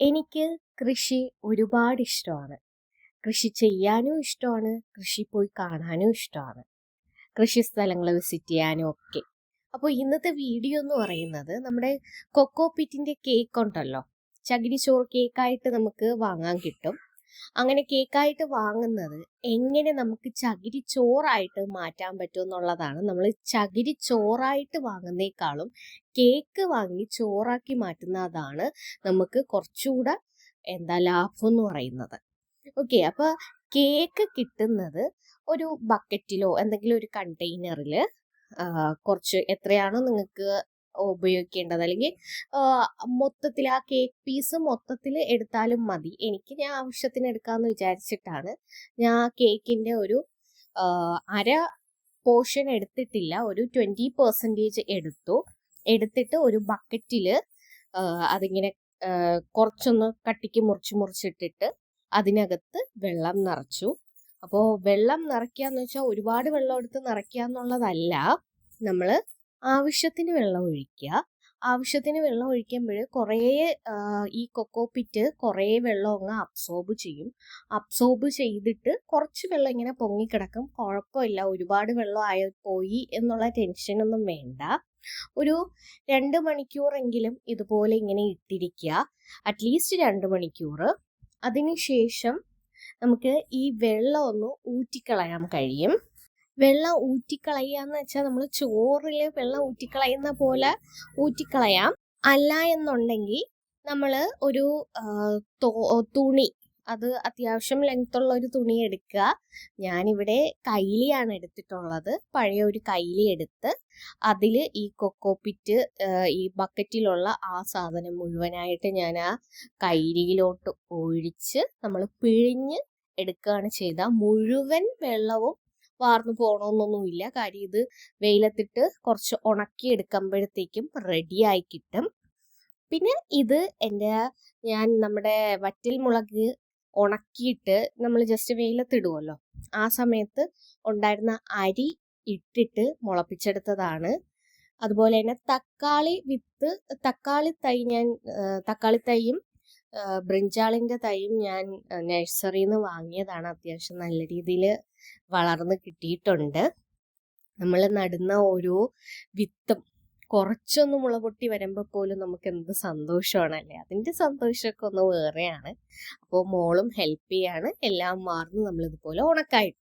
എനിക്ക് കൃഷി ഒരുപാട് ഇഷ്ടമാണ്. കൃഷി ചെയ്യാനും ഇഷ്ടമാണ്, കൃഷി പോയി കാണാനും ഇഷ്ടമാണ്, കൃഷി സ്ഥലങ്ങൾ വിസിറ്റ് ചെയ്യാനും ഒക്കെ. അപ്പോൾ ഇന്നത്തെ വീഡിയോ എന്ന് പറയുന്നത് നമ്മുടെ കൊക്കോ പിറ്റിൻ്റെ കേക്ക് ഉണ്ടല്ലോ, ചകിരിച്ചോറ് കേക്കായിട്ട് നമുക്ക് വാങ്ങാൻ കിട്ടും. അങ്ങനെ കേക്കായിട്ട് വാങ്ങുന്നത് എങ്ങനെ നമുക്ക് ചകിരിച്ചോറായിട്ട് മാറ്റാൻ പറ്റും എന്നുള്ളതാണ്. നമ്മൾ ചകിരിച്ചോറായിട്ട് വാങ്ങുന്നേക്കാളും കേക്ക് വാങ്ങി ചോറാക്കി മാറ്റുന്നതാണ് നമുക്ക് കുറച്ചുകൂടെ ലാഭം എന്ന് പറയുന്നത്. ഓക്കെ, അപ്പോൾ കേക്ക് കിട്ടുന്നത് ഒരു ബക്കറ്റിലോ എന്തെങ്കിലും ഒരു കണ്ടെയ്നറിൽ കുറച്ച് എത്രയാണോ നിങ്ങൾക്ക് ഉപയോഗിക്കേണ്ടത്, അല്ലെങ്കിൽ മൊത്തത്തിൽ ആ കേക്ക് പീസ് മൊത്തത്തിൽ എടുത്താലും മതി. ഞാൻ ആവശ്യത്തിന് എടുക്കാമെന്ന് വിചാരിച്ചിട്ടാണ് ഞാൻ കേക്കിൻ്റെ ഒരു അര പോർഷൻ എടുത്തിട്ടില്ല, ഒരു 20% എടുത്തിട്ട് ഒരു ബക്കറ്റിൽ അതിങ്ങനെ കുറച്ചൊന്ന് കട്ടിക്ക് മുറിച്ചിട്ടിട്ട് അതിനകത്ത് വെള്ളം നിറച്ചു. അപ്പോൾ വെള്ളം നിറയ്ക്കാന്ന് വെച്ചാൽ ഒരുപാട് വെള്ളം എടുത്ത് നിറയ്ക്കുക എന്നുള്ളതല്ല, നമ്മൾ ആവശ്യത്തിന് വെള്ളം ഒഴിക്കുക. ആവശ്യത്തിന് വെള്ളം ഒഴിക്കുമ്പോൾ കുറേ ഈ കൊക്കോ പിറ്റ് കുറേ വെള്ളം അങ്ങ് അബ്സോർബ് ചെയ്തിട്ട് കുറച്ച് വെള്ളം ഇങ്ങനെ പൊങ്ങിക്കിടക്കും. കുഴപ്പമില്ല, ഒരുപാട് വെള്ളം പോയി എന്നുള്ള ടെൻഷനൊന്നും വേണ്ട. ഒരു 2 മണിക്കൂറെങ്കിലും ഇതുപോലെ ഇങ്ങനെ ഇട്ടിരിക്കുക, അറ്റ്ലീസ്റ്റ് 2 മണിക്കൂർ. അതിനുശേഷം നമുക്ക് ഈ വെള്ളം ഒന്ന് ഊറ്റിക്കളയാൻ കഴിയും. വെള്ളം ഊറ്റിക്കളയുക എന്ന് വെച്ചാൽ നമ്മൾ ചോറിൽ വെള്ളം ഊറ്റിക്കളയുന്ന പോലെ ഊറ്റിക്കളയാം. അല്ല എന്നുണ്ടെങ്കിൽ നമ്മൾ ഒരു തുണി, അത് അത്യാവശ്യം ലെങ്ത്തുള്ള ഒരു തുണി എടുക്കുക. ഞാനിവിടെ കൈലിയാണ് എടുത്തിട്ടുള്ളത്. പഴയ ഒരു കൈലി എടുത്ത് അതിൽ ഈ കൊക്കോ പിറ്റ്, ഈ ബക്കറ്റിലുള്ള ആ സാധനം മുഴുവനായിട്ട് ഞാൻ ആ കൈലിയിലോട്ട് ഒഴിച്ച് നമ്മൾ പിഴിഞ്ഞ് എടുക്കുകയാണ് ചെയ്ത മുഴുവൻ വെള്ളവും വാർന്നു പോകണമെന്നൊന്നുമില്ല. കാര്യം ഇത് വെയിലത്തിട്ട് കുറച്ച് ഉണക്കി എടുക്കുമ്പോഴത്തേക്കും റെഡിയായി കിട്ടും. പിന്നെ ഇത് നമ്മുടെ വറ്റൽ മുളക് ഉണക്കിയിട്ട് നമ്മൾ ജസ്റ്റ് വെയിലത്തിടുമല്ലോ, ആ സമയത്ത് ഉണ്ടായിരുന്ന അരി ഇട്ടിട്ട് മുളപ്പിച്ചെടുത്തതാണ്. അതുപോലെ തന്നെ തക്കാളി തൈയും ബ്രിഞ്ചാളിൻ്റെ തൈയും ഞാൻ നഴ്സറിയിൽ നിന്ന് വാങ്ങിയതാണ്. അത്യാവശ്യം നല്ല രീതിയിൽ വളർന്ന് കിട്ടിയിട്ടുണ്ട്. നമ്മൾ നടുന്ന ഓരോ വിത്തും കുറച്ചൊന്ന് മുളപൊട്ടി വരുമ്പോൾ പോലും നമുക്ക് എന്ത് സന്തോഷമാണല്ലേ, അതിൻ്റെ സന്തോഷമൊക്കെ ഒന്ന് വേറെയാണ്. അപ്പോൾ മോളും ഹെൽപ്പ് ചെയ്യാണ്. എല്ലാം മാർന്ന് നമ്മളിതുപോലെ ഉണക്കായിട്ട്